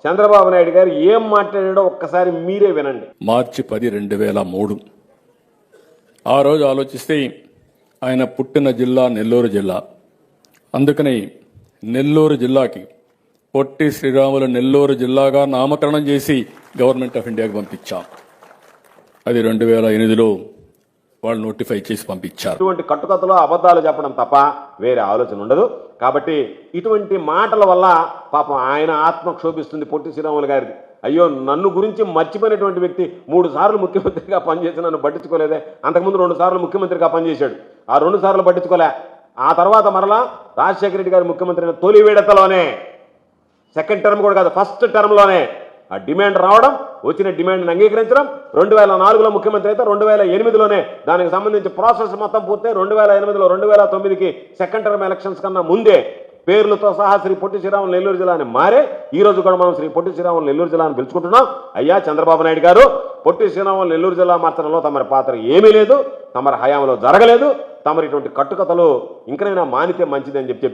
చంద్రబాబు నాయుడు గారు ఏం మాట్లాడాడో ఒక్కసారి మీరే వినండి. మార్చి 10, 2003 ఆ రోజు ఆలోచిస్తే ఆయన పుట్టిన జిల్లా నెల్లూరు జిల్లా. అందుకని నెల్లూరు జిల్లాకి పొట్టి శ్రీరాములు నెల్లూరు జిల్లాగా నామకరణం చేసి గవర్నమెంట్ ఆఫ్ ఇండియాకి పంపించాం. అది 2008లో వాళ్ళు నోటిఫై చేసి పంపించారు. ఇటువంటి కట్టుకథలో అబద్ధాలు చెప్పడం తప్ప వేరే ఆలోచన ఉండదు. కాబట్టి ఇటువంటి మాటల వల్ల పాపం ఆయన ఆత్మ క్షోభిస్తుంది పొట్టి శ్రీరాములు గారిది. అయ్యో, నన్ను గురించి మర్చిపోయినటువంటి వ్యక్తి 3 సార్లు ముఖ్యమంత్రిగా పనిచేసి నన్ను పట్టించుకోలేదే. అంతకుముందు 2 సార్లు ముఖ్యమంత్రిగా పనిచేశాడు, ఆ 2 సార్లు పట్టించుకోలే. ఆ తర్వాత మరలా రాజశేఖర రెడ్డి గారు ముఖ్యమంత్రి అయిన తొలి విడతలోనే, సెకండ్ టర్మ్ కూడా కాదు, ఫస్ట్ టర్మ్లోనే ఆ డిమాండ్ రావడం, వచ్చిన డిమాండ్ని అంగీకరించడం. 2004లో ముఖ్యమంత్రి అయితే 2008లోనే దానికి సంబంధించి ప్రాసెస్ మొత్తం పూర్తయి 2008లో 2009కి సెకండ్ టర్మ్ ఎలక్షన్స్ కన్నా ముందే పేర్లతో సహా శ్రీ పొట్టి శ్రీరాములు నెల్లూరు జిల్లా అని మారే ఈ రోజు కూడా మనం శ్రీ పొట్టి శ్రీరాములు నెల్లూరు జిల్లా అని పిలుచుకుంటున్నాం. అయ్యా చంద్రబాబు నాయుడు గారు, పొట్టి శ్రీరాములు నెల్లూరు జిల్లా మార్చడంలో తమరి పాత్ర ఏమీ లేదు, తమరి హయాంలో జరగలేదు. తమరి ఇటువంటి కట్టుకథలు ఇంకనైనా మానితే మంచిదని చెప్పి